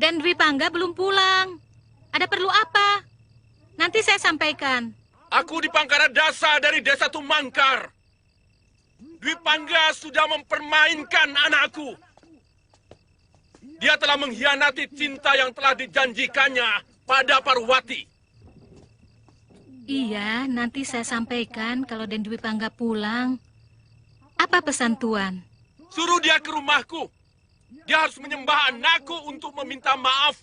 Dan Dwi Pangga belum pulang. Ada perlu apa? Nanti saya sampaikan. Aku di Pangkara Dasa dari Desa Tumangkar. Dwi Pangga sudah mempermainkan anakku. Dia telah mengkhianati cinta yang telah dijanjikannya pada Parwati. Iya, nanti saya sampaikan kalau Den Dwi Pangga pulang. Apa pesan Tuan? Suruh dia ke rumahku. Dia harus menyembah anakku untuk meminta maaf.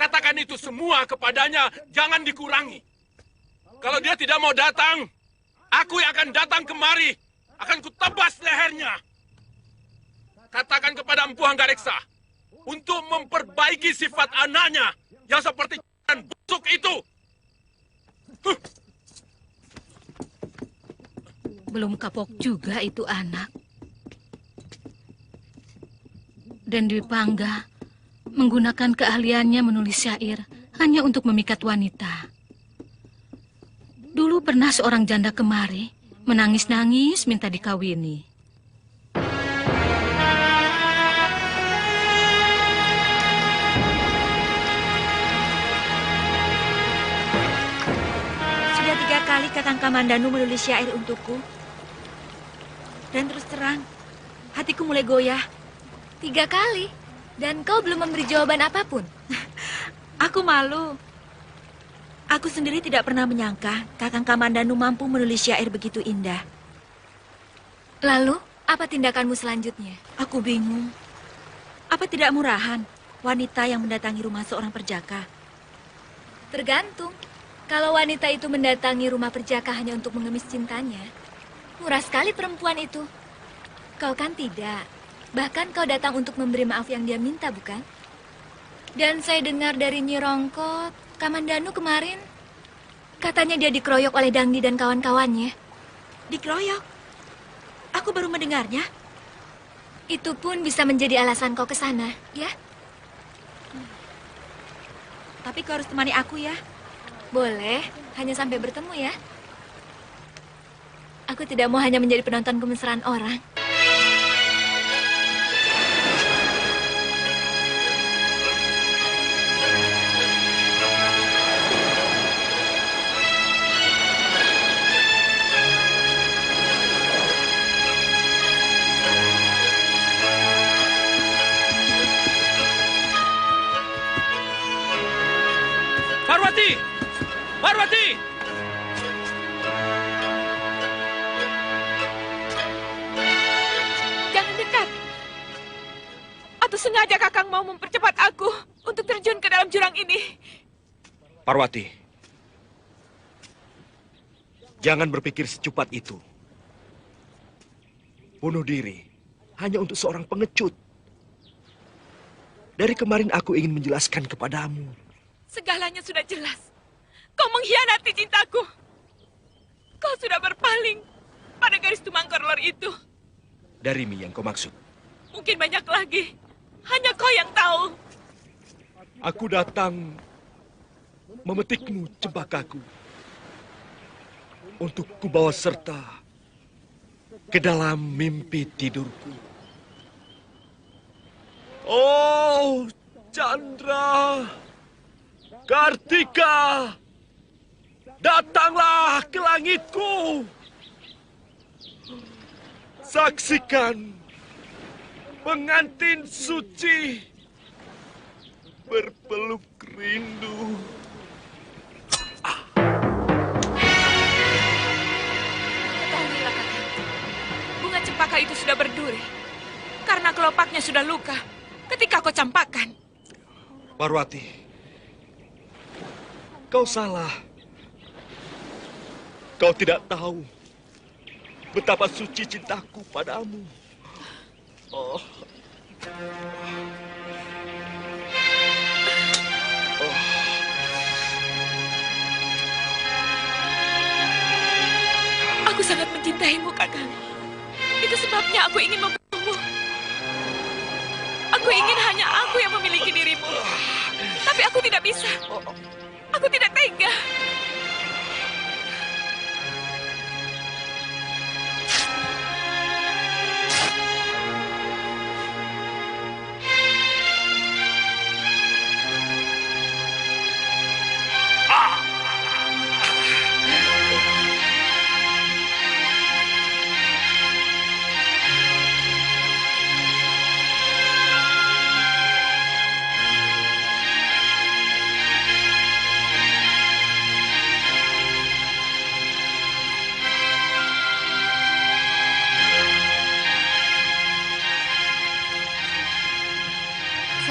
Katakan itu semua kepadanya, jangan dikurangi. Kalau dia tidak mau datang, aku yang akan datang kemari. Akan kutebas lehernya. Katakan kepada Empu Hanggareksa untuk memperbaiki sifat anaknya yang seperti busuk itu. Belum kapok juga itu anak. Dan Dwi Pangga menggunakan keahliannya menulis syair hanya untuk memikat wanita. Dulu pernah seorang janda kemari menangis-nangis minta dikawini. Sudah 3 kali Kakang Kamandanu menulis syair untukku. Dan terus terang, hatiku mulai goyah. 3 kali? Dan kau belum memberi jawaban apapun? Aku malu. Aku sendiri tidak pernah menyangka Kakang Kamandanu mampu menulis syair begitu indah. Lalu, apa tindakanmu selanjutnya? Aku bingung. Apa tidak murahan wanita yang mendatangi rumah seorang perjaka? Tergantung. Kalau wanita itu mendatangi rumah perjaka hanya untuk mengemis cintanya, murah sekali perempuan itu. Kau kan tidak. Bahkan kau datang untuk memberi maaf yang dia minta, bukan? Dan saya dengar dari Nyi Rongkot, Kamandanu kemarin, katanya dia dikeroyok oleh Dangdi dan kawan-kawannya. Dikeroyok? Aku baru mendengarnya. Itu pun bisa menjadi alasan kau ke sana, ya? Tapi kau harus temani aku ya. Boleh, hanya sampai bertemu ya. Aku tidak mau hanya menjadi penonton kemesraan orang. Parwati! Parwati! Jangan dekat. Atau sengaja Kakang mau mempercepat aku untuk terjun ke dalam jurang ini? Parwati, jangan berpikir secepat itu. Bunuh diri hanya untuk seorang pengecut. Dari kemarin aku ingin menjelaskan kepadamu. Segalanya sudah jelas. Kau mengkhianati cintaku. Kau sudah berpaling pada garis Tumangkor itu. Darimi yang kau maksud? Mungkin banyak lagi. Hanya kau yang tahu. Aku datang memetikmu, cempakaku, untuk kubawa serta ke dalam mimpi tidurku. Oh, Chandra, Kartika, datanglah ke langitku. Saksikan pengantin suci berpeluk rindu. Ketahuilah, Kakang. Bunga cempaka itu sudah berduri. Karena kelopaknya sudah luka ketika kau campakkan. Parwati, kau salah. Kau tidak tahu betapa suci cintaku padamu. Oh. Aku sangat mencintaimu, Kakang. Itu sebabnya aku ingin membunuhmu. Aku ingin hanya aku yang memiliki dirimu. Tapi aku tidak bisa. Aku tidak tega.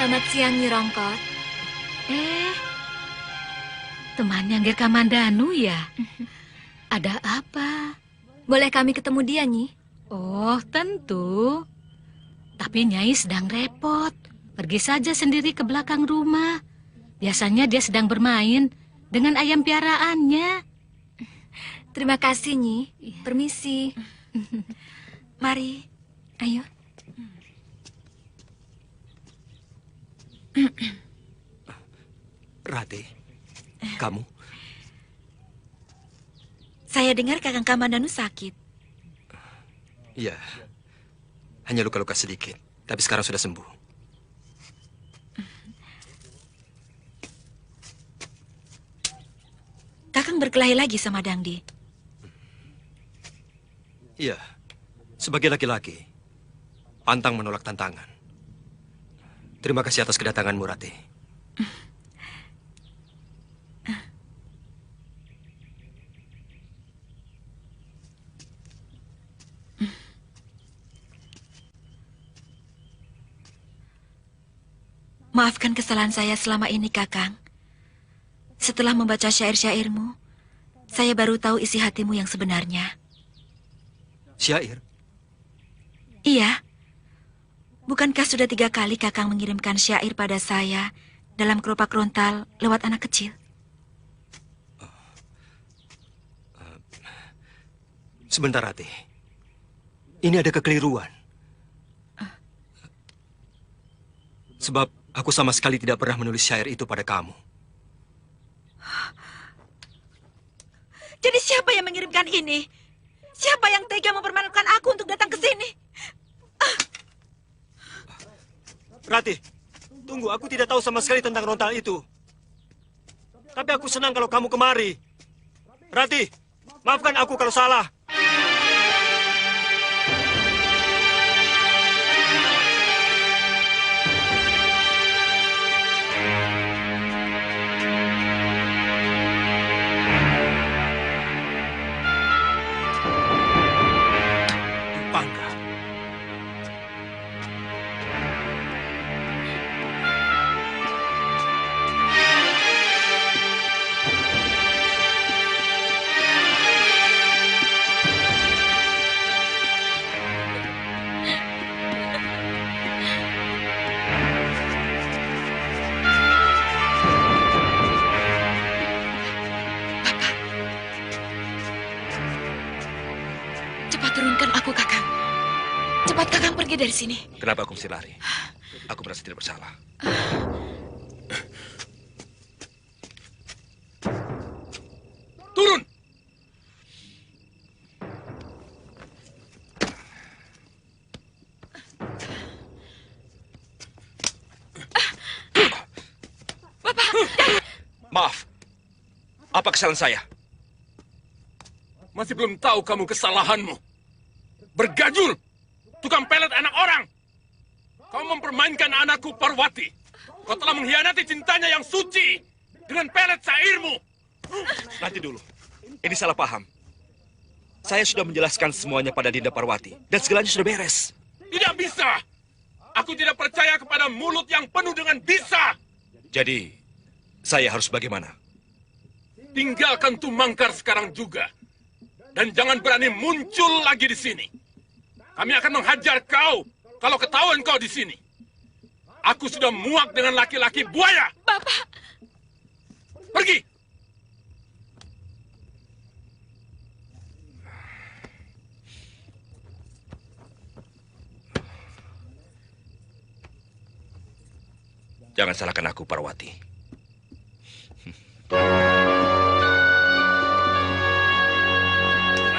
Selamat siang, Nyi Rongkot. Temannya Nger Kamandanu ya? Ada apa? Boleh kami ketemu dia, Nyi? Oh, tentu. Tapi Nyai sedang repot. Pergi saja sendiri ke belakang rumah. Biasanya dia sedang bermain dengan ayam piaraannya. Terima kasih, Nyi. Permisi. Mari. Ayo. Rati, kamu? Saya dengar Kakang Kamandanu sakit. Iya, hanya luka-luka sedikit, tapi sekarang sudah sembuh. Kakang berkelahi lagi sama Dangdi. Iya, sebagai laki-laki, pantang menolak tantangan. Terima kasih atas kedatanganmu, Rati. Maafkan kesalahan saya selama ini, Kakang. Setelah membaca syair-syairmu, saya baru tahu isi hatimu yang sebenarnya. Syair? Iya. Bukankah sudah 3 kali Kakang mengirimkan syair pada saya dalam kelopak rontal lewat anak kecil? Sebentar, Rati. Ini ada kekeliruan. Sebab aku sama sekali tidak pernah menulis syair itu pada kamu. Jadi siapa yang mengirimkan ini? Siapa yang tega mempermainkan aku untuk datang ke sini? Rati, tunggu. Aku tidak tahu sama sekali tentang rontal itu. Tapi aku senang kalau kamu kemari. Rati, maafkan aku kalau salah. Bangga. Cepat turunkan aku, Kakang. Cepat Kakang pergi dari sini. Kenapa aku mesti lari? Aku merasa tidak bersalah. Turun! Maaf. Apa kesalahan saya? Masih belum tahu kamu kesalahanmu. Bergajul! Tukang pelet anak orang! Kau mempermainkan anakku Parwati. Kau telah mengkhianati cintanya yang suci dengan pelet syairmu. Nanti dulu. Ini salah paham. Saya sudah menjelaskan semuanya pada Dinda Parwati. Dan segalanya sudah beres. Tidak bisa! Aku tidak percaya kepada mulut yang penuh dengan bisa! Jadi, saya harus bagaimana? Tinggalkan Tumangkar sekarang juga. Dan jangan berani muncul lagi di sini. Kami akan menghajar kau kalau ketahuan kau di sini. Aku sudah muak dengan laki-laki buaya. Bapak, Pergi! Jangan salahkan aku, Parwati.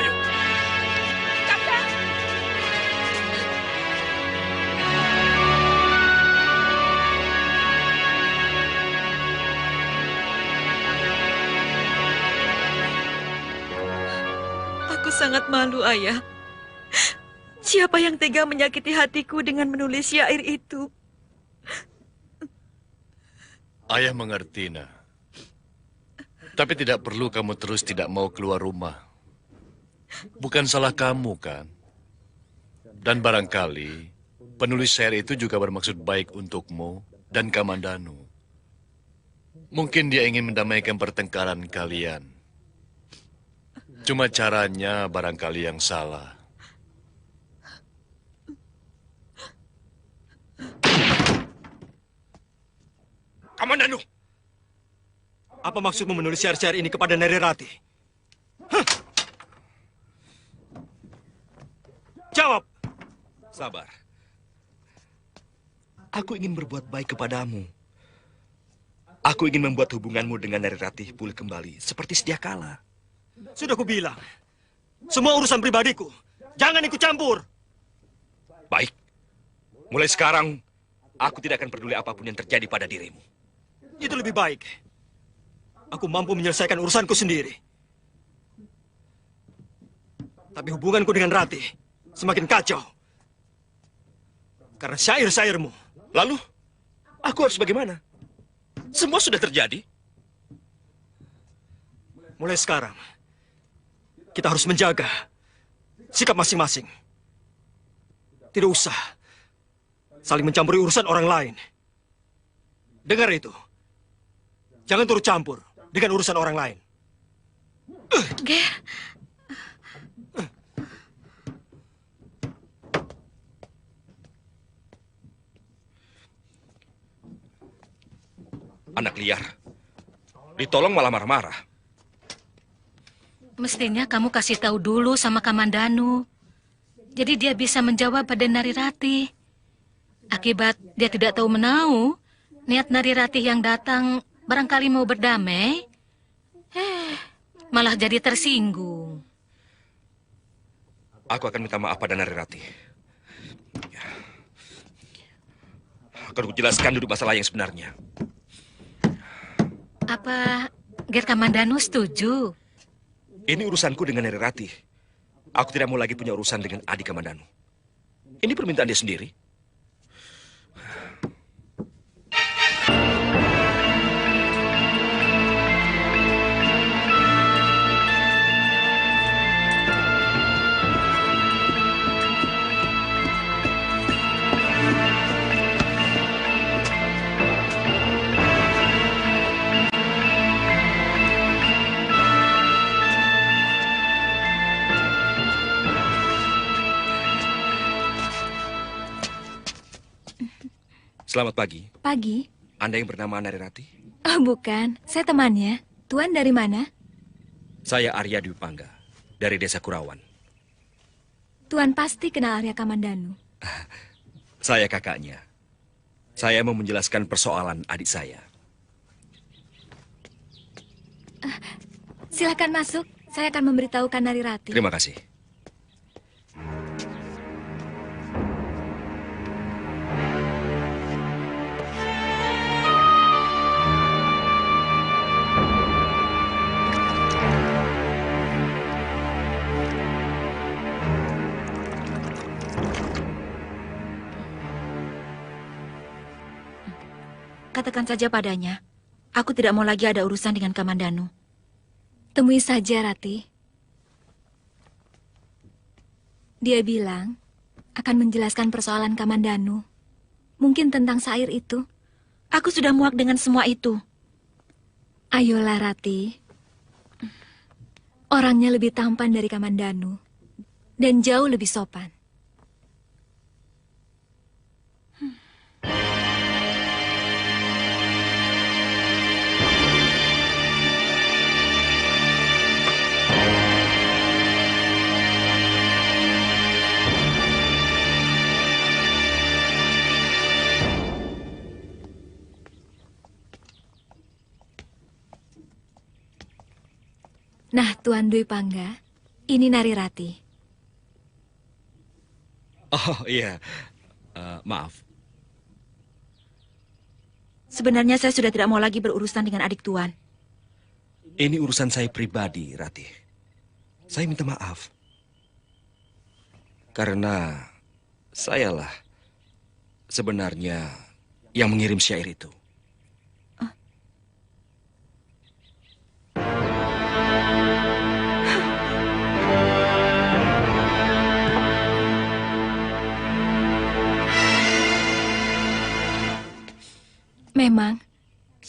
Ayo. Kakang. Aku sangat malu, Ayah. Siapa yang tega menyakiti hatiku dengan menulis syair itu? Ayah mengerti, Nak. Tapi tidak perlu kamu terus tidak mau keluar rumah. Bukan salah kamu, kan? Dan barangkali penulis syair itu juga bermaksud baik untukmu dan Kamandanu. Mungkin dia ingin mendamaikan pertengkaran kalian. Cuma caranya barangkali yang salah. Kamandanu! Apa maksudmu menulis syair-syair ini kepada Nari Rati? Hah? Jawab! Sabar. Aku ingin berbuat baik kepadamu. Aku ingin membuat hubunganmu dengan Nari Ratih pulih kembali seperti sedia kala. Sudah kubilang, semua urusan pribadiku. Jangan ikut campur. Baik. Mulai sekarang, aku tidak akan peduli apapun yang terjadi pada dirimu. Itu lebih baik. Aku mampu menyelesaikan urusanku sendiri. Tapi hubunganku dengan Ratih semakin kacau. Karena syair-syairmu. Lalu, aku harus bagaimana? Semua sudah terjadi. Mulai sekarang, kita harus menjaga sikap masing-masing. Tidak usah saling mencampuri urusan orang lain. Dengar itu. Jangan turut campur dengan urusan orang lain. Ger, Anak liar. Ditolong malah marah-marah. mestinya kamu kasih tahu dulu sama Kamandanu. Jadi dia bisa menjawab pada Nari Ratih. Akibat dia tidak tahu menau, niat Nari Ratih yang datang barangkali mau berdamai, malah jadi tersinggung. Aku akan minta maaf pada Nari Ratih. Akan kujelaskan duduk masalah yang sebenarnya. Apa Ger Kamandanu setuju? Ini urusanku dengan Nari Ratih. Aku tidak mau lagi punya urusan dengan adik Kamandanu. Ini permintaan dia sendiri. Selamat pagi. Pagi. Anda yang bernama Nari Ratih? Oh, bukan. Saya temannya. Tuan dari mana? Saya Arya Dwi Pangga, dari Desa Kurawan. Tuan pasti kenal Arya Kamandanu. Saya kakaknya. Saya mau menjelaskan persoalan adik saya. Silakan masuk. Saya akan memberitahukan Nari Ratih. Terima kasih. Katakan saja padanya, aku tidak mau lagi ada urusan dengan Kamandanu. Temui saja Ratih. Dia bilang akan menjelaskan persoalan Kamandanu. Mungkin tentang syair itu. Aku sudah muak dengan semua itu. Ayolah Ratih. Orangnya lebih tampan dari Kamandanu. Dan jauh lebih sopan. Nah, Tuan Dwi Pangga, ini Nari Ratih. Oh iya, maaf. Sebenarnya saya sudah tidak mau lagi berurusan dengan adik Tuan. Ini urusan saya pribadi, Ratih. Saya minta maaf. Karena sayalah sebenarnya yang mengirim syair itu.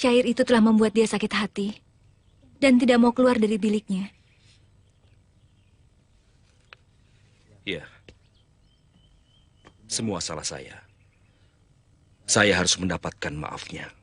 Syair itu telah membuat dia sakit hati dan tidak mau keluar dari biliknya. Iya. Semua salah saya. Saya harus mendapatkan maafnya.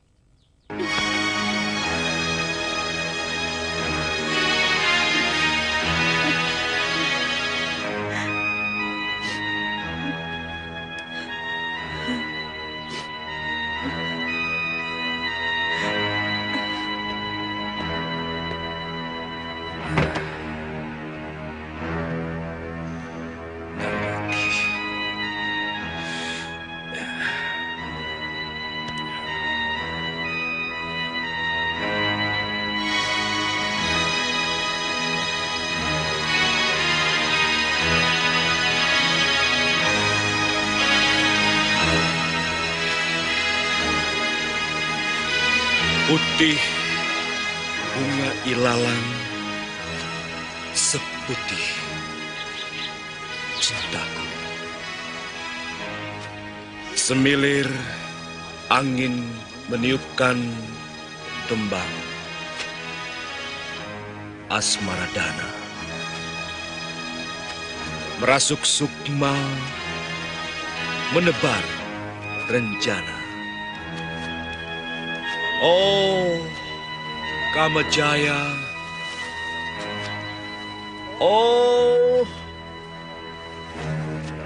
Putih bunga ilalang seputih cintaku. Semilir angin meniupkan tembang asmaradana. Merasuk sukma menebar rencana. Oh, Kamajaya. Oh,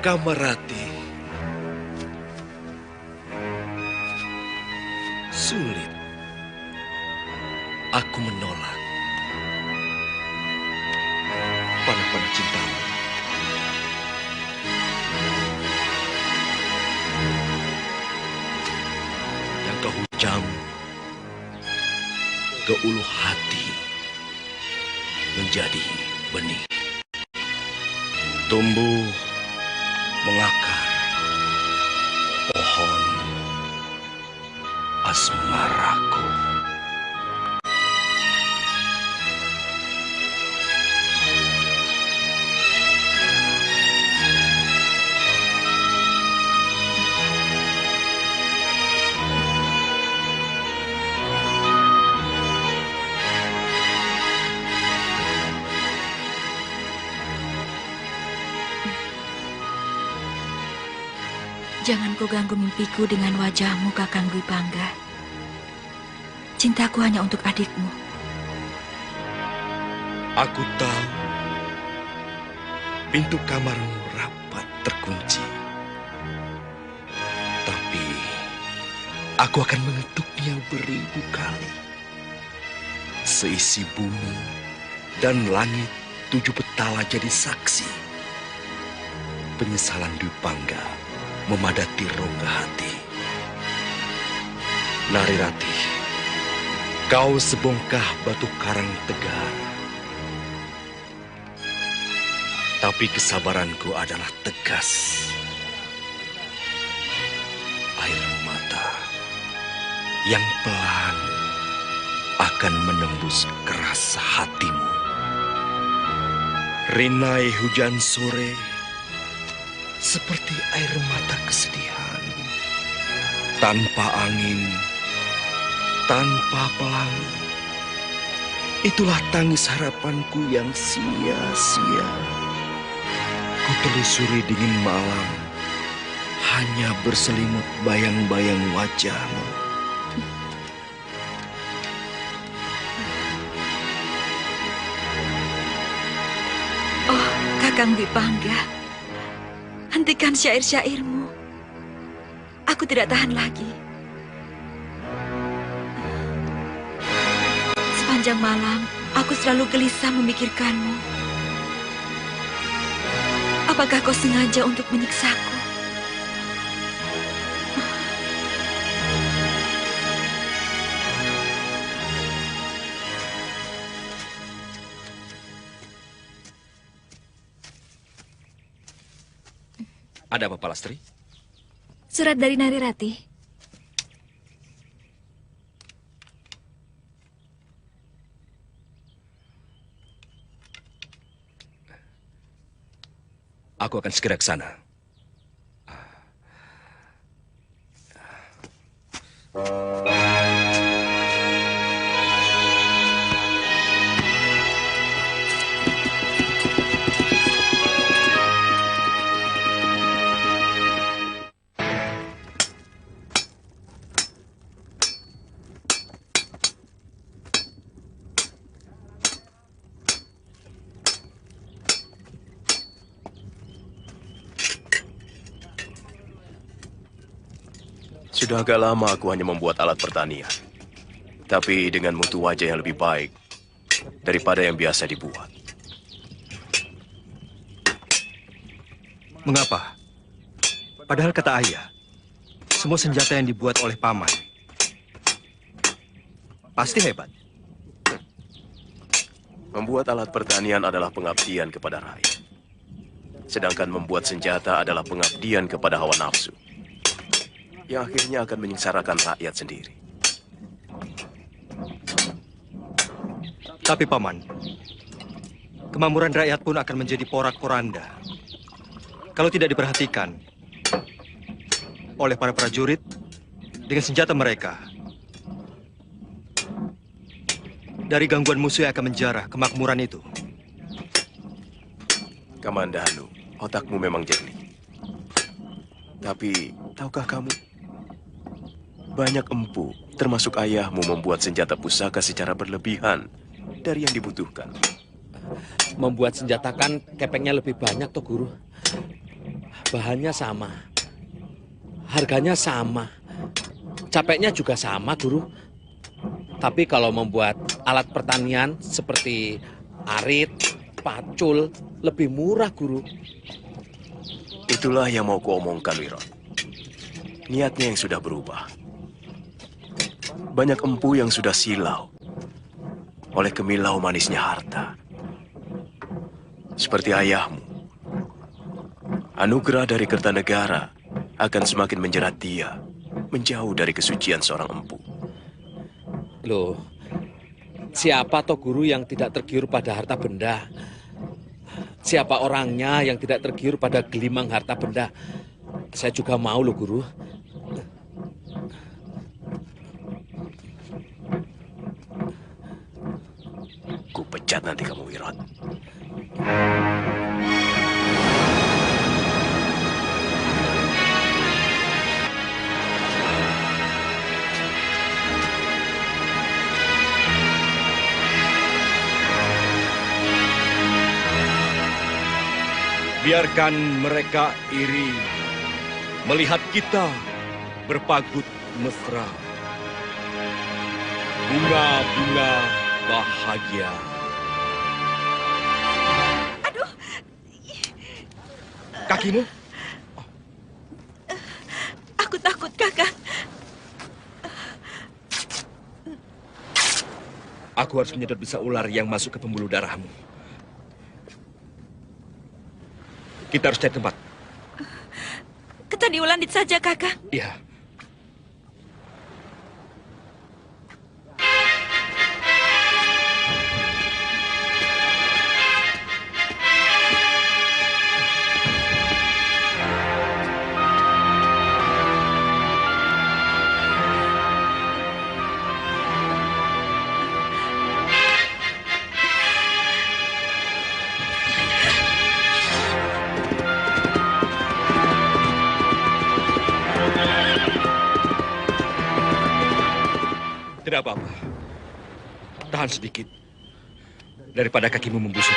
Kamarati. Sulit aku menolak panah-panah cintamu. Yang kau hujam ke ulu hati menjadi benih, tumbuh mengakar pohon asmaraku. Jangan kau ganggu mimpiku dengan wajahmu, Kakang Dwi Pangga. Cintaku hanya untuk adikmu. Aku tahu pintu kamarmu rapat terkunci. Tapi aku akan mengetuknya beribu kali. Seisi bumi dan langit 7 petala jadi saksi. Penyesalan Dwi Pangga memadati rongga hati. Narirati, kau sebongkah batu karang tegar. Tapi kesabaranku adalah tegas. Air mata yang pelan akan menembus keras hatimu. Rinai hujan sore seperti air mata kesedihan. Tanpa angin, tanpa pelangi. Itulah tangis harapanku yang sia-sia. Ku telusuri dingin malam, hanya berselimut bayang-bayang wajahmu. Oh, Kakang Dwi Pangga. Hentikan syair-syairmu. Aku tidak tahan lagi. Sepanjang malam, aku selalu gelisah memikirkanmu. Apakah kau sengaja untuk menyiksaku? Ada apa, Palastri? Surat dari Narirati. Aku akan segera ke sana. Sudah agak lama aku hanya membuat alat pertanian. Tapi dengan mutu wajah yang lebih baik daripada yang biasa dibuat. Mengapa? Padahal kata ayah, semua senjata yang dibuat oleh paman pasti hebat. Membuat alat pertanian adalah pengabdian kepada rakyat. Sedangkan membuat senjata adalah pengabdian kepada hawa nafsu. Yang akhirnya akan menyengsarakan rakyat sendiri. Tapi paman, kemakmuran rakyat pun akan menjadi porak-poranda kalau tidak diperhatikan oleh para prajurit dengan senjata mereka. Dari gangguan musuh yang akan menjarah kemakmuran itu. Kamandanu, otakmu memang jernih. Tapi, tahukah kamu? Banyak empu, termasuk ayahmu, membuat senjata pusaka secara berlebihan dari yang dibutuhkan. Membuat senjata kan kepengnya lebih banyak, toh guru. Bahannya sama. Harganya sama. Capeknya juga sama, guru. Tapi kalau membuat alat pertanian seperti arit, pacul, lebih murah, guru. Itulah yang mau kuomongkan, Wiro. Niatnya yang sudah berubah. Banyak empu yang sudah silau oleh kemilau manisnya harta. Seperti ayahmu. Anugerah dari Kertanegara akan semakin menjerat dia menjauh dari kesucian seorang empu. Loh, siapa toh guru yang tidak tergiur pada harta benda? Siapa orangnya yang tidak tergiur pada gelimang harta benda? Saya juga mau loh, guru. Ku pecat nanti kamu, Wirot. Biarkan mereka iri melihat kita berpagut mesra. Bunga-bunga bahagia. Aduh. Kakimu? Aku takut, Kakak. Aku harus menyedot bisa ular yang masuk ke pembuluh darahmu. Kita harus cari tempat. Ke Candi Ulandit saja, Kakak. Iya. Tidak apa-apa. Tahan sedikit. Daripada kakimu membusuk.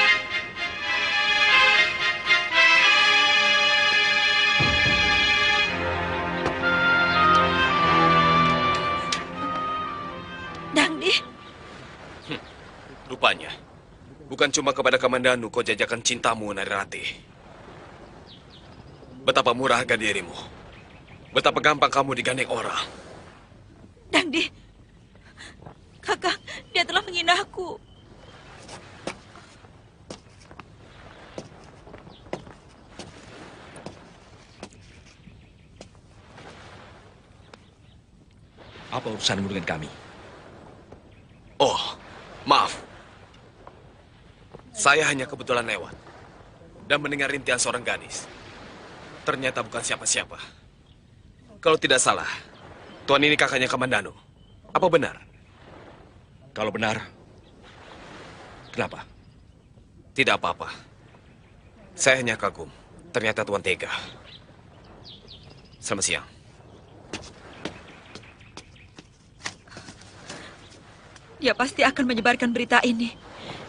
Dangdi. Rupanya, bukan cuma kepada Kamandanu kau jajakan cintamu, Narirati. Betapa murah harga dirimu. Betapa gampang kamu digandeng orang. Dangdi. Kakak, dia telah menghina aku. Apa urusanmu dengan kami? Oh, maaf. Saya hanya kebetulan lewat dan mendengar rintihan seorang gadis. Ternyata bukan siapa-siapa. Kalau tidak salah, tuan ini kakaknya Kamandanu. Apa benar? Kalau benar, kenapa? Tidak apa-apa. Saya hanya kagum. Ternyata tuan tega. Selamat siang. Dia pasti akan menyebarkan berita ini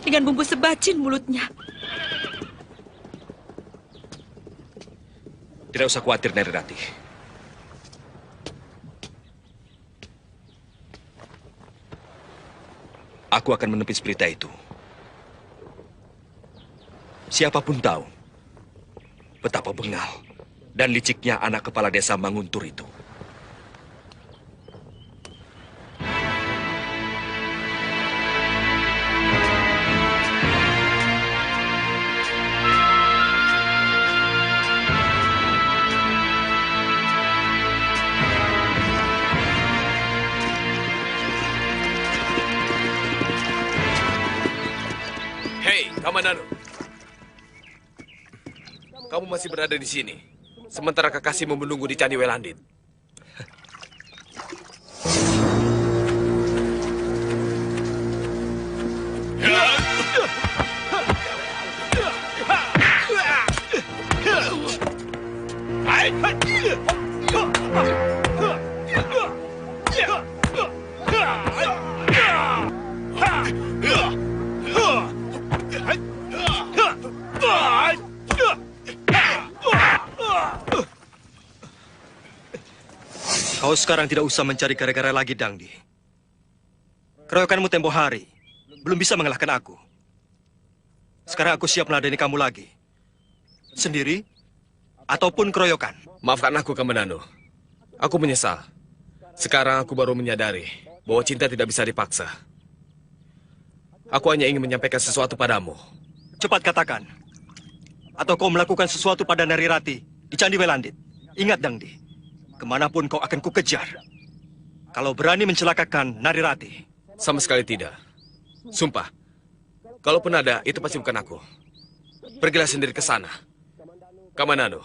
dengan bumbu sebacin mulutnya. Tidak usah khawatir, Narirati. Aku akan menepis berita itu. Siapapun tahu betapa bengal dan liciknya anak kepala desa Manguntur itu. Hei, Kamananu. Kamu masih berada di sini, sementara kekasihmu menunggu di Candi Welandit. Kau sekarang tidak usah mencari gara-gara lagi, Dangdi. Keroyokanmu tempo hari belum bisa mengalahkan aku. Sekarang aku siap meladeni kamu lagi. Sendiri ataupun keroyokan. Maafkan aku, Kamananu. Aku menyesal. Sekarang aku baru menyadari bahwa cinta tidak bisa dipaksa. Aku hanya ingin menyampaikan sesuatu padamu. Cepat katakan. Atau kau melakukan sesuatu pada Narirati di Candi Welandit. Ingat, Dangdi. Kemanapun kau akan kukejar. Kalau berani mencelakakan Narirati. Sama sekali tidak. Sumpah. Kalaupun ada, itu pasti bukan aku. Pergilah sendiri ke sana. Kamananu,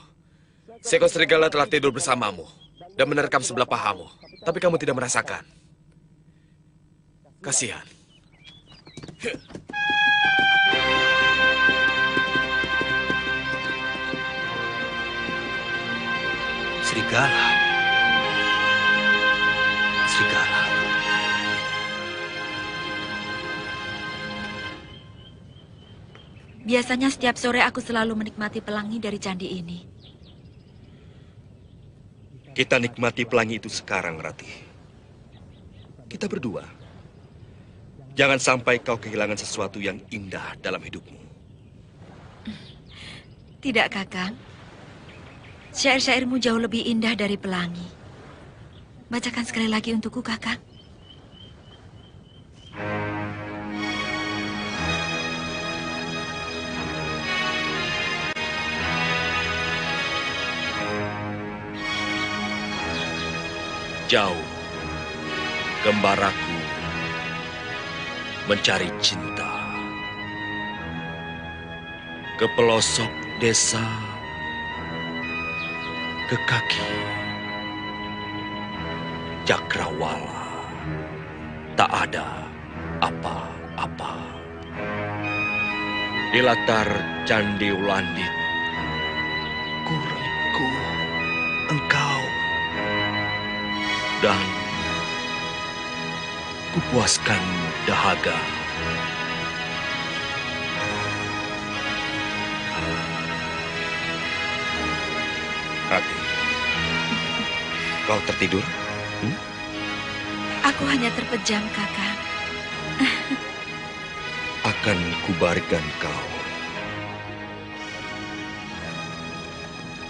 seekor serigala telah tidur bersamamu dan menerkam sebelah pahamu. Tapi kamu tidak merasakan. Kasihan. Serigala. Serigala. Biasanya setiap sore aku selalu menikmati pelangi dari candi ini. Kita nikmati pelangi itu sekarang, Rati. Kita berdua. Jangan sampai kau kehilangan sesuatu yang indah dalam hidupmu. Tidak, Kakang. Syair-syairmu jauh lebih indah dari pelangi. Bacakan sekali lagi untukku, Kakang. Jauh, gembaraku mencari cinta. Ke pelosok desa, ke kaki Cakrawala, tak ada apa-apa. Di latar Candi Welandit, ku engkau, dan kupuaskan dahaga. Rati, kau tertidur? Aku hanya terpejam, Kakang. Akan kubaringkan kau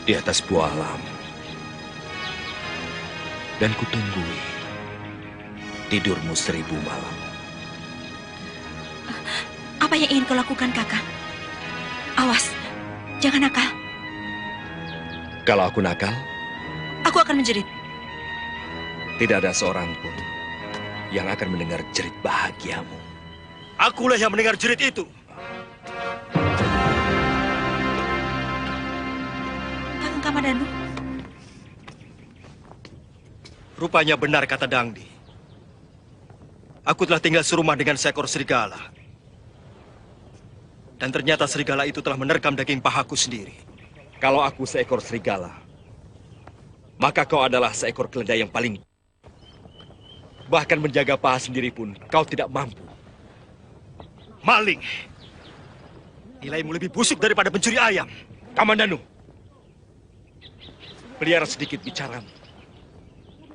di atas buah alam dan kutunggui tidurmu 1000 malam. Apa yang ingin kau lakukan, Kakang? Awas, jangan nakal. Kalau aku nakal, aku akan menjerit. Tidak ada seorang pun yang akan mendengar jerit bahagiamu. Akulah yang mendengar jerit itu. Kakang Kamananu. Rupanya benar kata Dangdi. Aku telah tinggal serumah dengan seekor serigala. Dan ternyata serigala itu telah menerkam daging pahaku sendiri. Kalau aku seekor serigala, maka kau adalah seekor keledai yang paling... Bahkan menjaga paha sendiri pun kau tidak mampu. Maling! Nilaimu lebih busuk daripada pencuri ayam. Kamandanu, pelihara sedikit bicaramu.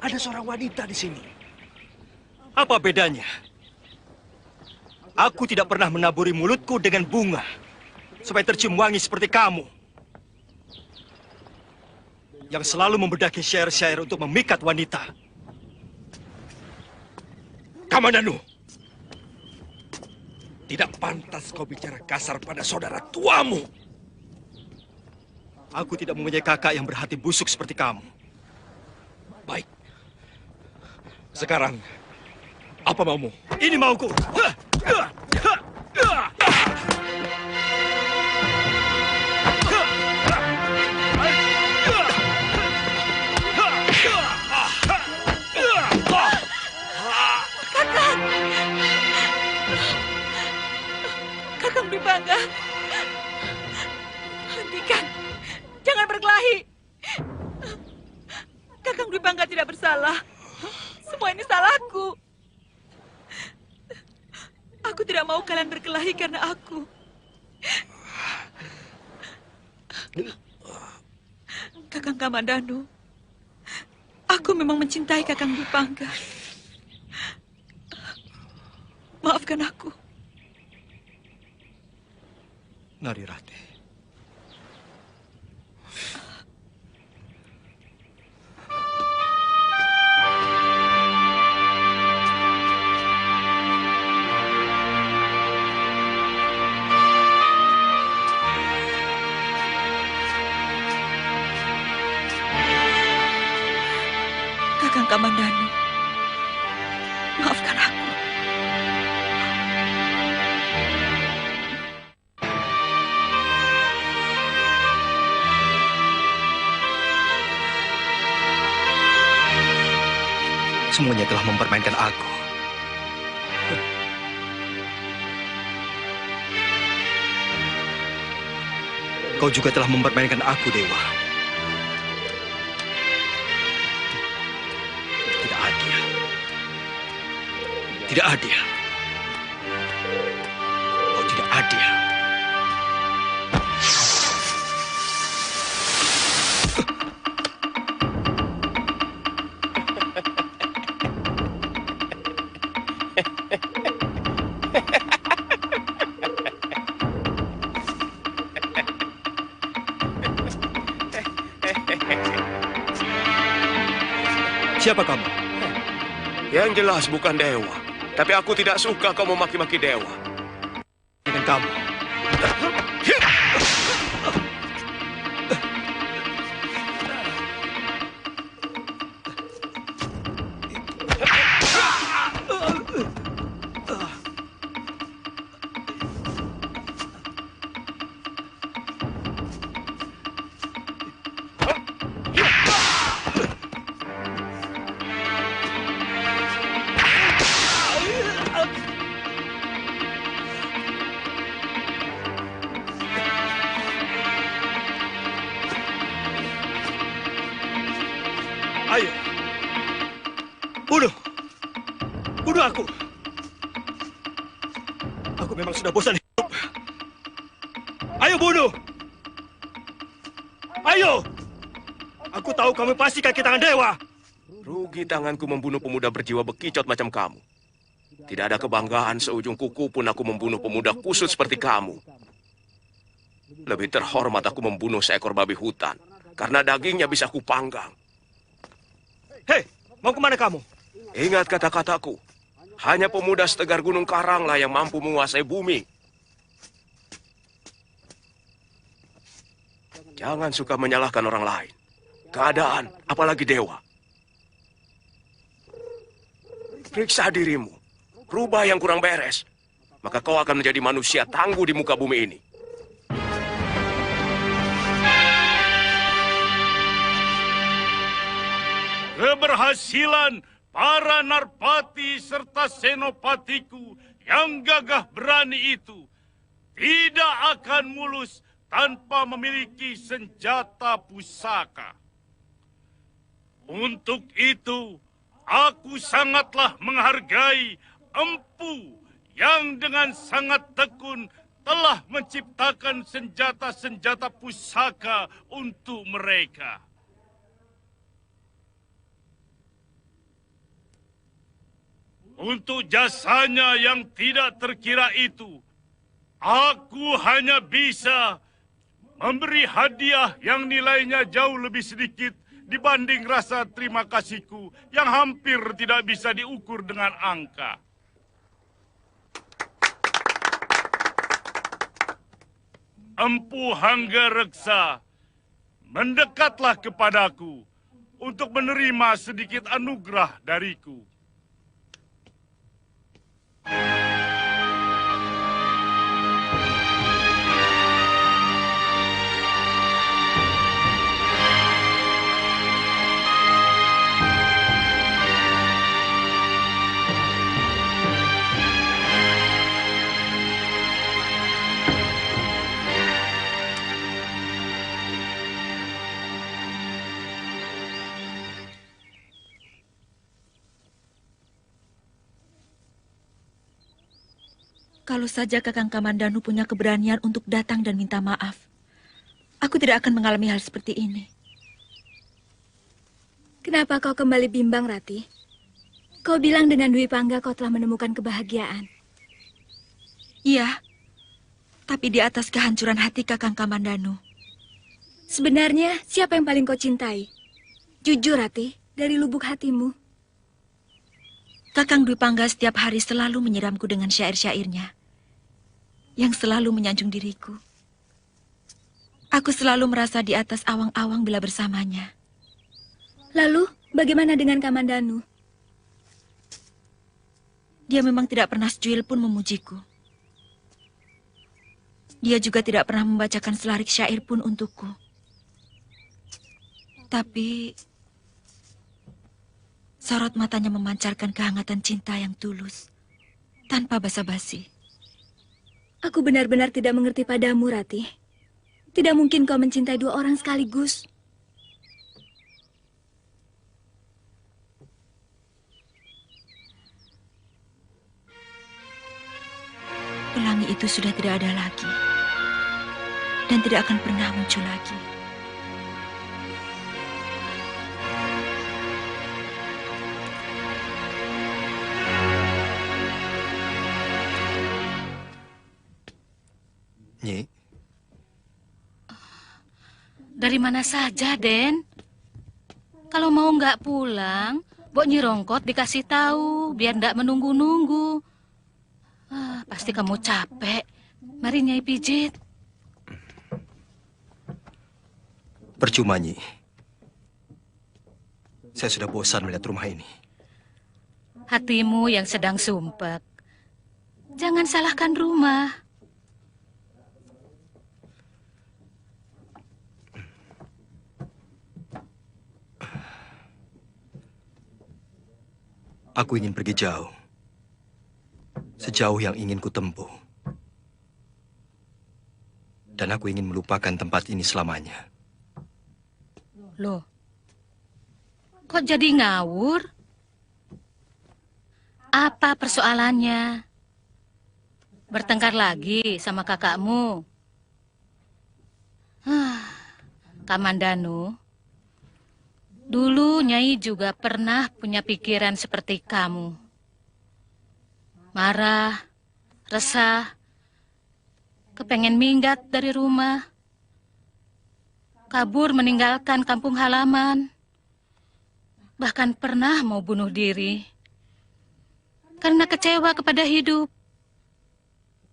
Ada seorang wanita di sini. Apa bedanya? Aku tidak pernah menaburi mulutku dengan bunga supaya tercium wangi seperti kamu yang selalu membedaki syair-syair untuk memikat wanita. Kamandanu, tidak pantas kau bicara kasar pada saudara tuamu. Aku tidak mempunyai kakak yang berhati busuk seperti kamu. Baik. Sekarang, apa maumu? Ini mauku. Kakang Dwi Bangga. Hentikan. Jangan berkelahi. Kakang Dwi Bangga tidak bersalah. Semua ini salahku. Aku tidak mau kalian berkelahi karena aku. Kakang Kamandanu, aku memang mencintai Kakang Dwi Bangga. Maafkan aku. Narirati. Kakang Kamandanu, maafkan aku. Semuanya telah mempermainkan aku. Kau juga telah mempermainkan aku, Dewa. Tidak adil. Tidak adil. Kau tidak adil. Siapa kamu? Yang jelas bukan dewa. Tapi aku tidak suka kau memaki-maki dewa. Dengan kamu. Ayo. Bunuh. Bunuh aku. Aku memang sudah bosan hidup. Ayo bunuh. Ayo. Aku tahu kamu pasti kaki tangan dewa. Rugi tanganku membunuh pemuda berjiwa bekicot macam kamu. Tidak ada kebanggaan seujung kuku pun aku membunuh pemuda kusut seperti kamu. Lebih terhormat aku membunuh seekor babi hutan. Karena dagingnya bisa kupanggang. Hei, mau kemana kamu? Ingat kata-kataku. Hanya pemuda setegar Gunung Karanglah yang mampu menguasai bumi. Jangan suka menyalahkan orang lain. Keadaan, apalagi dewa. Periksa dirimu. Rubah yang kurang beres. Maka kau akan menjadi manusia tangguh di muka bumi ini. Keberhasilan para narpati serta senopatiku yang gagah berani itu tidak akan mulus tanpa memiliki senjata pusaka. Untuk itu, aku sangatlah menghargai Empu yang dengan sangat tekun telah menciptakan senjata-senjata pusaka untuk mereka. Untuk jasanya yang tidak terkira itu, aku hanya bisa memberi hadiah yang nilainya jauh lebih sedikit dibanding rasa terima kasihku yang hampir tidak bisa diukur dengan angka. Empu Hanggareksa, mendekatlah kepadaku untuk menerima sedikit anugerah dariku. Kalau saja Kakang Kamandanu punya keberanian untuk datang dan minta maaf, aku tidak akan mengalami hal seperti ini. Kenapa kau kembali bimbang, Rati? Kau bilang dengan Dwi Pangga kau telah menemukan kebahagiaan. Iya, tapi di atas kehancuran hati Kakang Kamandanu. Sebenarnya, siapa yang paling kau cintai? Jujur, Rati, dari lubuk hatimu. Kakang Dwi Pangga setiap hari selalu menyiramku dengan syair-syairnya yang selalu menyanjung diriku. Aku selalu merasa di atas awang-awang bila bersamanya. Lalu, bagaimana dengan Kamandanu? Dia memang tidak pernah secuil pun memujiku. Dia juga tidak pernah membacakan selarik syair pun untukku. Tapi sorot matanya memancarkan kehangatan cinta yang tulus, tanpa basa-basi. Aku benar-benar tidak mengerti padamu, Rati. Tidak mungkin kau mencintai dua orang sekaligus. Pelangi itu sudah tidak ada lagi, dan tidak akan pernah muncul lagi. Nyi, Dari mana saja, Den? Kalau mau nggak pulang, Mbok Nyi Rongkot dikasih tahu biar nggak menunggu-nunggu. Pasti kamu capek. Mari Nyai pijit. percuma, Nyi. Saya sudah bosan melihat rumah ini. Hatimu yang sedang sumpek. Jangan salahkan rumah. Aku ingin pergi jauh. Sejauh yang ingin kutempuh. Dan aku ingin melupakan tempat ini selamanya. Loh, kok jadi ngawur? Apa persoalannya? Bertengkar lagi sama kakakmu? Kamandanu, dulu Nyai juga pernah punya pikiran seperti kamu. Marah, resah, kepengen minggat dari rumah, kabur meninggalkan kampung halaman, bahkan pernah mau bunuh diri. Karena kecewa kepada hidup,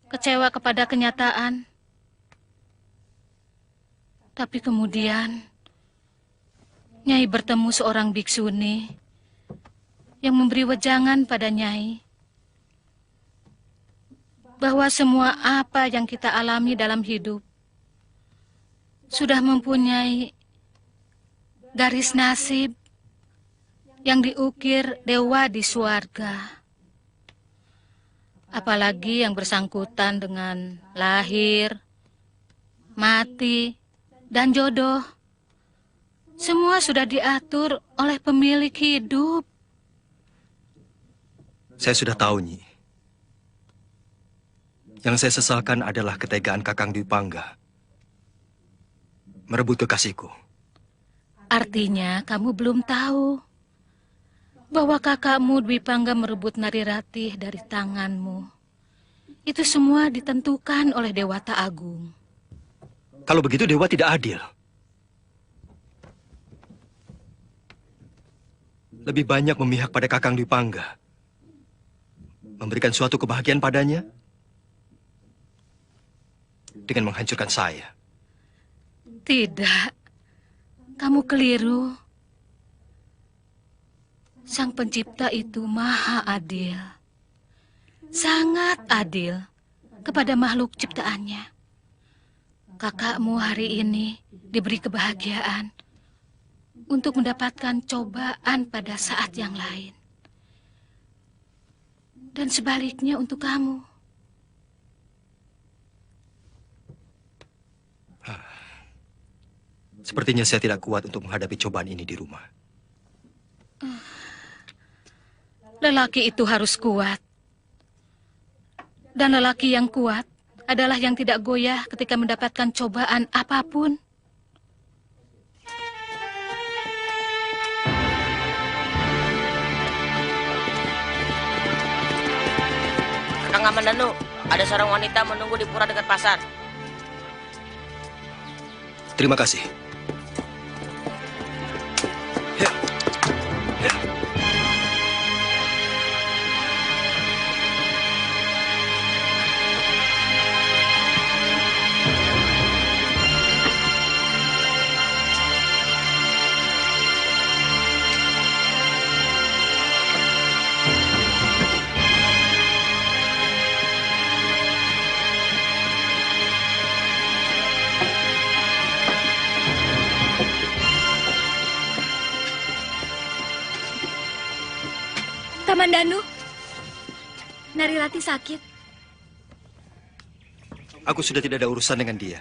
kecewa kepada kenyataan. Tapi kemudian, Nyai bertemu seorang biksuni yang memberi wejangan pada Nyai bahwa semua apa yang kita alami dalam hidup sudah mempunyai garis nasib yang diukir dewa di surga. Apalagi yang bersangkutan dengan lahir, mati, dan jodoh. Semua sudah diatur oleh pemilik hidup. Saya sudah tahu, Nyi. Yang saya sesalkan adalah ketegaan Kakang Dwi Pangga merebut kekasihku. Artinya kamu belum tahu bahwa kakakmu Dwi Pangga merebut Narirati dari tanganmu. Itu semua ditentukan oleh Dewata Agung. Kalau begitu Dewa tidak adil. Lebih banyak memihak pada Kakang Dwi Pangga. Memberikan suatu kebahagiaan padanya dengan menghancurkan saya. Tidak, kamu keliru. Sang Pencipta itu maha adil. Sangat adil kepada makhluk ciptaannya. Kakakmu hari ini diberi kebahagiaan untuk mendapatkan cobaan pada saat yang lain. Dan sebaliknya untuk kamu. Sepertinya saya tidak kuat untuk menghadapi cobaan ini di rumah. Lelaki itu harus kuat. Dan lelaki yang kuat adalah yang tidak goyah ketika mendapatkan cobaan apapun. Kakang Kamandanu, ada seorang wanita menunggu di pura dekat pasar. Terima kasih. Kamandanu, Narirati sakit. Aku sudah tidak ada urusan dengan dia.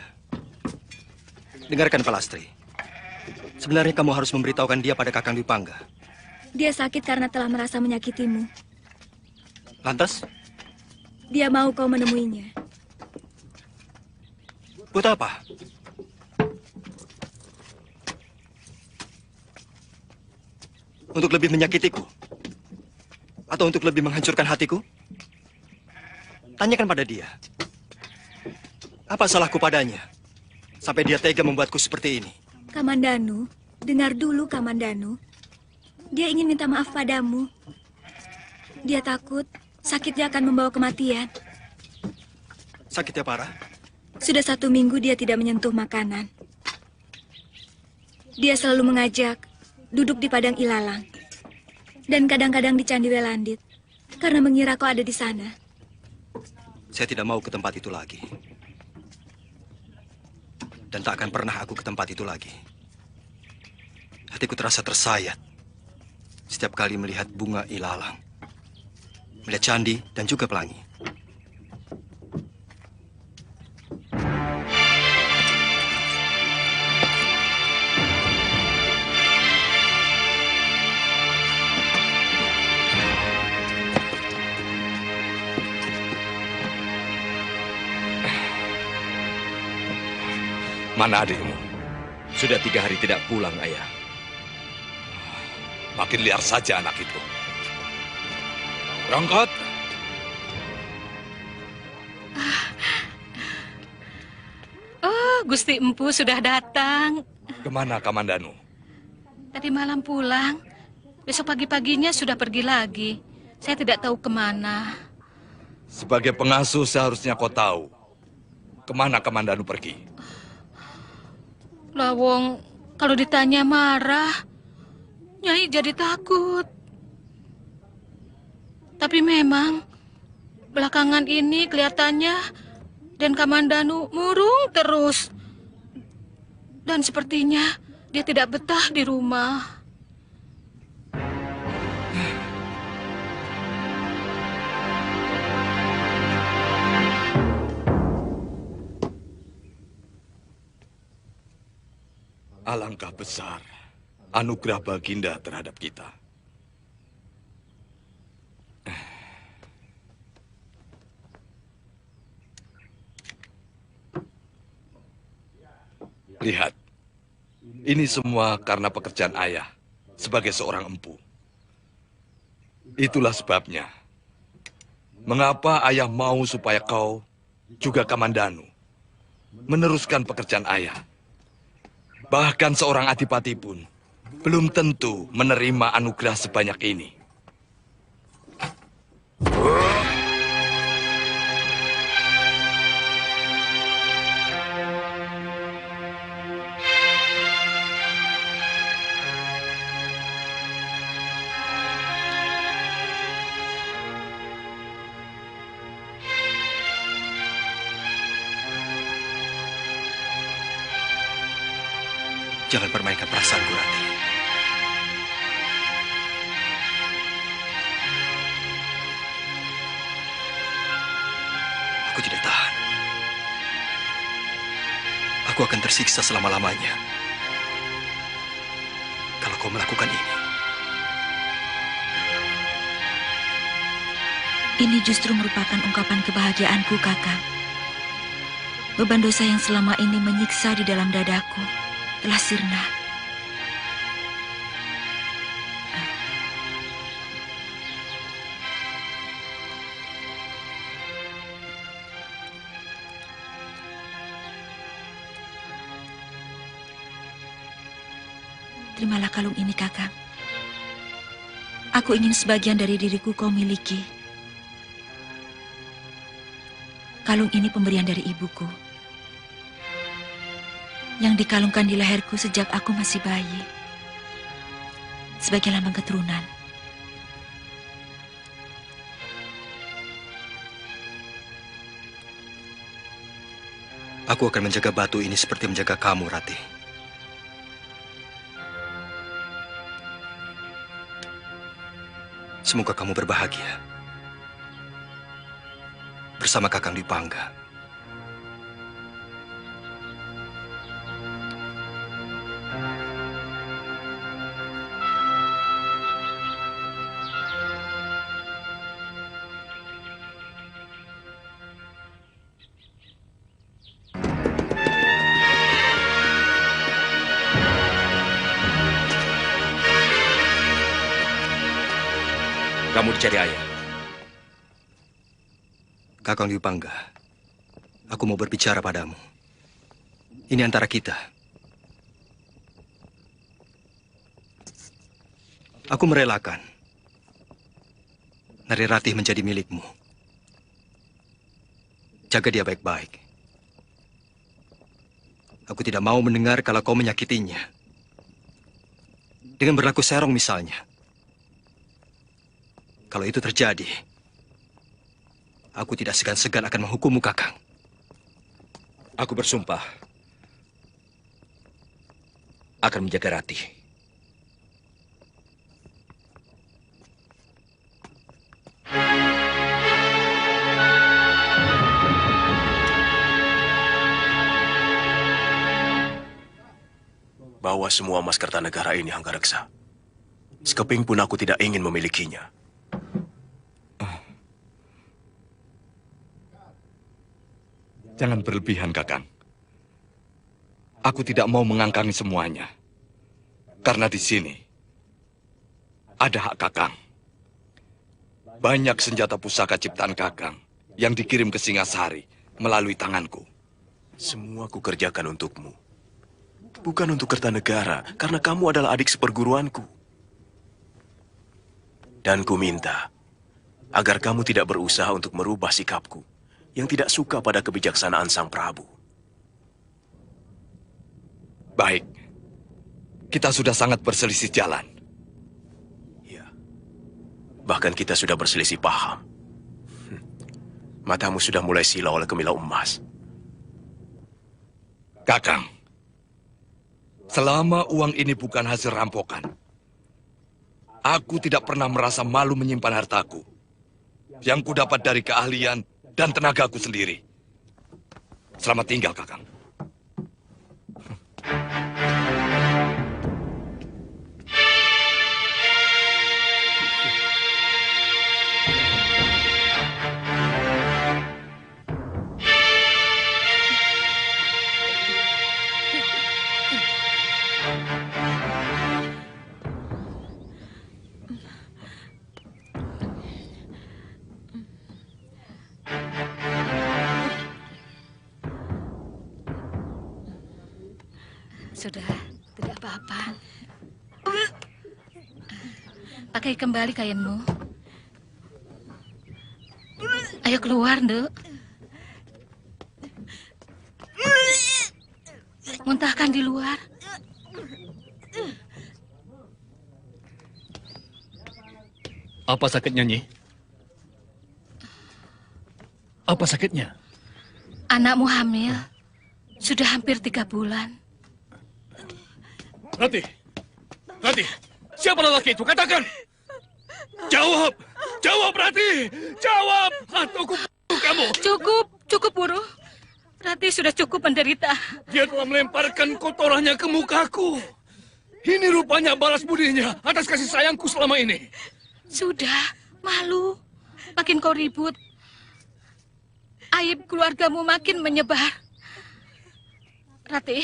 Dengarkan Palastri. Sebenarnya kamu harus memberitahukan dia pada Kakang Dwi Pangga. Dia sakit karena telah merasa menyakitimu. Lantas? Dia mau kau menemuinya. Buat apa? Untuk lebih menyakitiku? Atau untuk lebih menghancurkan hatiku? Tanyakan pada dia. Apa salahku padanya? Sampai dia tega membuatku seperti ini. Kamandanu, dengar dulu Kamandanu. Dia ingin minta maaf padamu. Dia takut sakitnya akan membawa kematian. Sakitnya parah? Sudah 1 minggu dia tidak menyentuh makanan. Dia selalu mengajak duduk di padang ilalang. Dan kadang-kadang di Candi Welandit. Karena mengira kau ada di sana. Saya tidak mau ke tempat itu lagi. Dan tak akan pernah aku ke tempat itu lagi. Hatiku terasa tersayat setiap kali melihat bunga ilalang, melihat candi dan juga pelangi. Mana adikmu? Sudah 3 hari tidak pulang, Ayah. Makin liar saja anak itu. Berangkat. Oh, Gusti Empu sudah datang. Kemana Kamandanu? Tadi malam pulang. Besok pagi-paginya sudah pergi lagi. Saya tidak tahu kemana. Sebagai pengasuh seharusnya kau tahu. Kemana Kamandanu pergi? Lawong, kalau ditanya marah, Nyai jadi takut. Tapi memang, belakangan ini kelihatannya Den Kamandanu murung terus. Dan sepertinya dia tidak betah di rumah. Alangkah besar anugerah Baginda terhadap kita. Lihat, ini semua karena pekerjaan ayah sebagai seorang empu. Itulah sebabnya. Mengapa ayah mau supaya kau juga Kamandanu meneruskan pekerjaan ayah. Bahkan seorang adipati pun belum tentu menerima anugerah sebanyak ini. Jangan permainkan perasaanku, Rati. Aku tidak tahan. Aku akan tersiksa selama-lamanya kalau kau melakukan ini. Ini justru merupakan ungkapan kebahagiaanku, Kakang. Beban dosa yang selama ini menyiksa di dalam dadaku telah sirna. Terimalah kalung ini, Kakang. Aku ingin sebagian dari diriku kau miliki. Kalung ini pemberian dari ibuku, yang dikalungkan di leherku sejak aku masih bayi, sebagai lambang keturunan. Aku akan menjaga batu ini seperti menjaga kamu, Rati. Semoga kamu berbahagia bersama Kakang Dipangga. Kamu dicari ayah. Kakang Dipangga, aku mau berbicara padamu. Ini antara kita. Aku merelakan Nari Ratih menjadi milikmu. Jaga dia baik-baik. Aku tidak mau mendengar kalau kau menyakitinya. Dengan berlaku serong misalnya. Kalau itu terjadi, aku tidak segan-segan akan menghukummu, Kakang. Aku bersumpah akan menjaga Ratih. Bawa semua emas Kertanegara ini, Hanggareksa. Sekeping pun aku tidak ingin memilikinya. Jangan berlebihan, Kakang. Aku tidak mau mengangkangi semuanya. Karena di sini ada hak Kakang. Banyak senjata pusaka ciptaan Kakang yang dikirim ke Singasari melalui tanganku. Semua ku kerjakan untukmu. Bukan untuk Kertanegara, karena kamu adalah adik seperguruanku. Dan ku minta agar kamu tidak berusaha untuk merubah sikapku yang tidak suka pada kebijaksanaan Sang Prabu. Baik. Kita sudah sangat berselisih jalan. Ya. Bahkan kita sudah berselisih paham. Matamu sudah mulai silau oleh kemilau emas. Kakang, selama uang ini bukan hasil rampokan, aku tidak pernah merasa malu menyimpan hartaku yang kudapat dari keahlian dan tenagaku sendiri. Selamat tinggal, Kakang. Sudah, tidak apa-apa. Pakai kembali kainmu. Ayo keluar, Nduk. Muntahkan di luar. Apa sakitnya, Nyi? Apa sakitnya? Anakmu hamil. Sudah hampir 3 bulan. Rati! Rati! Siapa lelaki itu? Katakan! Jawab! Jawab, Rati! Jawab! Atau aku bunuh kamu! Cukup, Guru. Rati sudah cukup menderita. Dia telah melemparkan kotorannya ke mukaku. Ini rupanya balas budinya atas kasih sayangku selama ini. Sudah, malu. Makin kau ribut, aib keluargamu makin menyebar. Rati,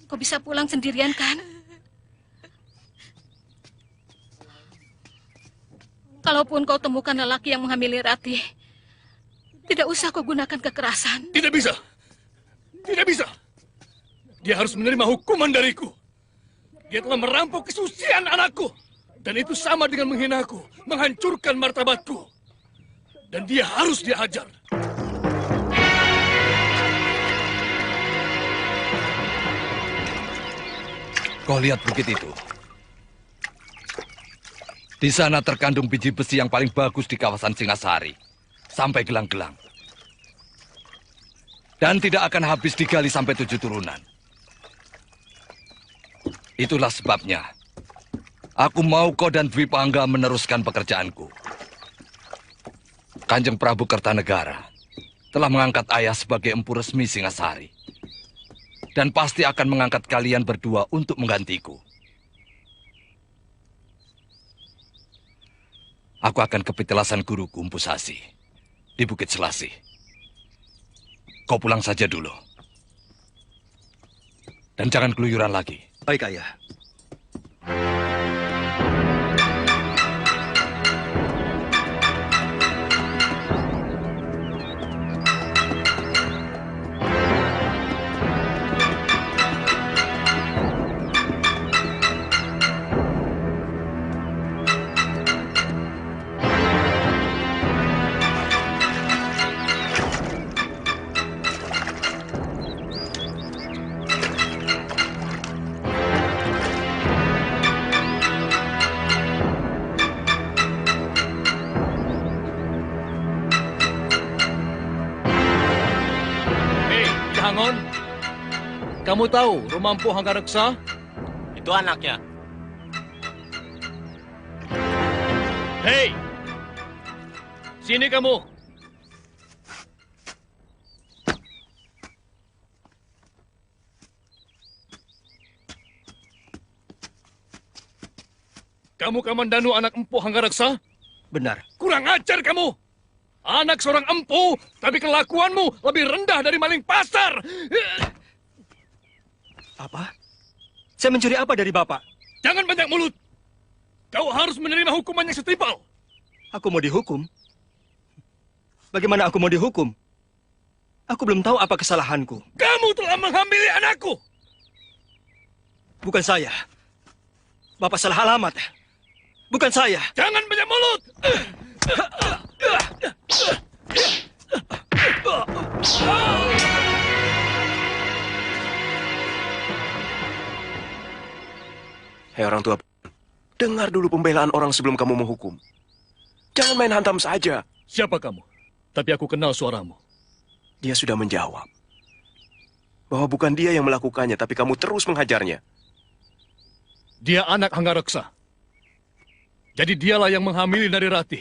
kau bisa pulang sendirian kan? Kalaupun kau temukan lelaki yang menghamili Rati, tidak usah kau gunakan kekerasan. Tidak bisa. Tidak bisa. Dia harus menerima hukuman dariku. Dia telah merampok kesucian anakku. Dan itu sama dengan menghinaku, menghancurkan martabatku. Dan dia harus dihajar. Kau lihat bukit itu? Di sana terkandung biji besi yang paling bagus di kawasan Singasari. Sampai gelang-gelang. Dan tidak akan habis digali sampai 7 turunan. Itulah sebabnya. Aku mau kau dan Dwi Pangga meneruskan pekerjaanku. Kanjeng Prabu Kertanegara telah mengangkat ayah sebagai empu resmi Singasari. Dan pasti akan mengangkat kalian berdua untuk menggantiku. Aku akan ke petilasan guruku Empu Sasi di Bukit Selasih. Kau pulang saja dulu. Dan jangan keluyuran lagi. Baik, Ayah. Hangon, kamu tahu rumah Empu Hanggareksa? Itu anaknya. Hei, sini kamu. Kamu Kamandanu anak Empu Hanggareksa? Benar. Kurang ajar kamu. Anak seorang empu, tapi kelakuanmu lebih rendah dari maling pasar. Apa? Saya mencuri apa dari Bapak? Jangan banyak mulut. Kau harus menerima hukuman yang setimpal. Aku mau dihukum? Bagaimana aku mau dihukum? Aku belum tahu apa kesalahanku. Kamu telah menghamili anakku. Bukan saya. Bapak salah alamat. Bukan saya. Jangan banyak mulut. Hei orang tua, dengar dulu pembelaan orang sebelum kamu menghukum. Jangan main hantam saja. Siapa kamu? Tapi aku kenal suaramu. Dia sudah menjawab bahwa bukan dia yang melakukannya, tapi kamu terus menghajarnya. Dia anak Hanggareksa. Jadi dialah yang menghamili Nari Rati.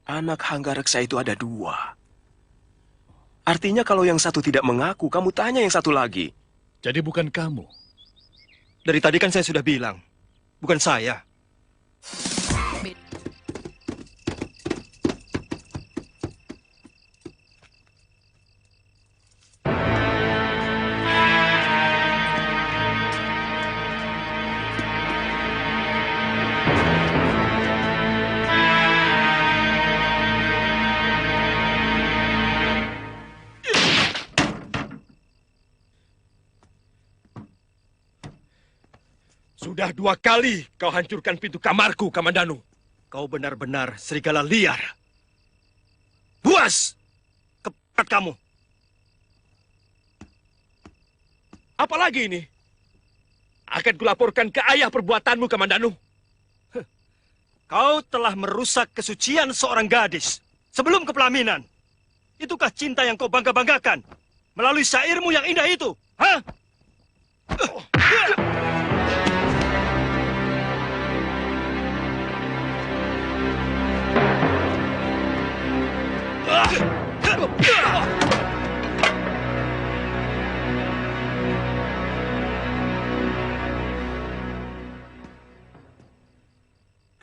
Anak Hanggareksa itu ada 2. Artinya kalau yang satu tidak mengaku, kamu tanya yang satu lagi. Jadi bukan kamu. Dari tadi kan saya sudah bilang, bukan saya. Sudah 2 kali kau hancurkan pintu kamarku, Kamandanu. Kau benar-benar serigala liar. Buas! Kepat kamu. Apalagi ini? Akan kulaporkan ke ayah perbuatanmu, Kamandanu. Kau telah merusak kesucian seorang gadis sebelum kepelaminan. Itukah cinta yang kau bangga-banggakan melalui syairmu yang indah itu? Hah?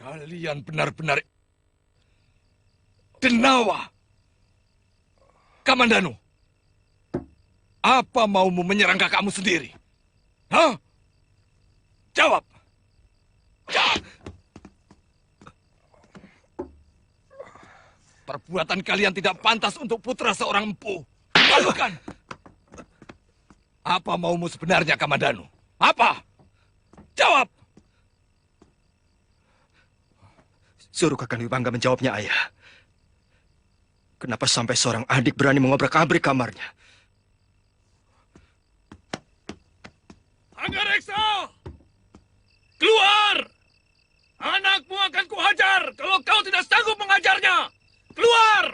Kalian benar-benar denawa. Kamandanu, apa maumu menyerang kakakmu sendiri? Hah? Jawab. Perbuatan kalian tidak pantas untuk putra seorang empu. Lakukan. Apa maumu sebenarnya, Kamandanu? Apa? Jawab. Suruh Kakang Dwi Pangga menjawabnya, ayah. Kenapa sampai seorang adik berani mengobrak-abrik kamarnya? Anggareksa! Keluar! Anakmu akan kuhajar kalau kau tidak sanggup mengajarnya! Keluar!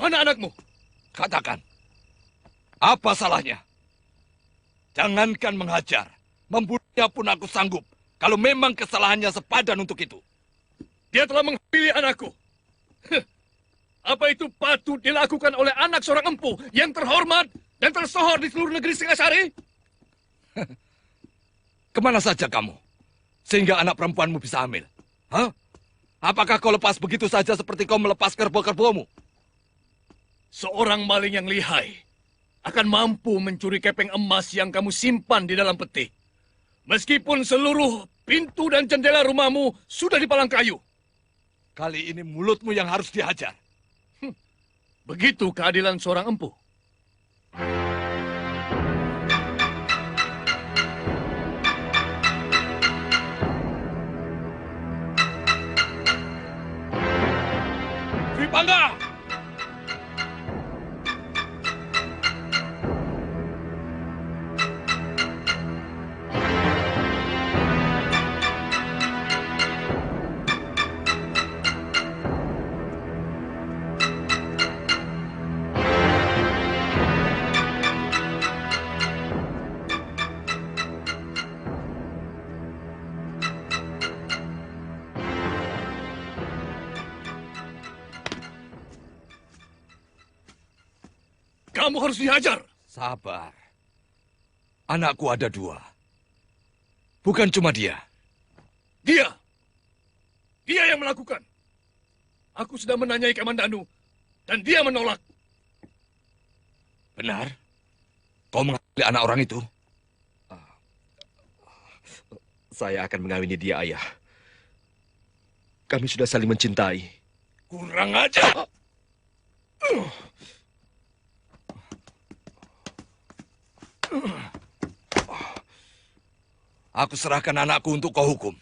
Mana anakmu? Katakan. Apa salahnya? Jangankan menghajar. Membunuhnya pun aku sanggup. Kalau memang kesalahannya sepadan untuk itu. Dia telah menghamili anakku. Apa itu patut dilakukan oleh anak seorang empu yang terhormat dan tersohor di seluruh negeri Singasari? Kemana saja kamu? Sehingga anak perempuanmu bisa hamil. Hah? Apakah kau lepas begitu saja seperti kau melepas kerbau-kerbomu? Seorang maling yang lihai akan mampu mencuri kepeng emas yang kamu simpan di dalam peti. Meskipun seluruh pintu dan jendela rumahmu sudah dipalang kayu. Kali ini mulutmu yang harus dihajar. Begitu keadilan seorang empu. Dwi Pangga! Kamu harus dihajar. Sabar. Anakku ada 2. Bukan cuma dia. Dia yang melakukan. Aku sudah menanyai Kamandanu, dan dia menolak. Benar? Kau mengambil anak orang itu? Saya akan mengawini dia, ayah. Kami sudah saling mencintai. Kurang ajar! Aku serahkan anakku untuk kau hukum.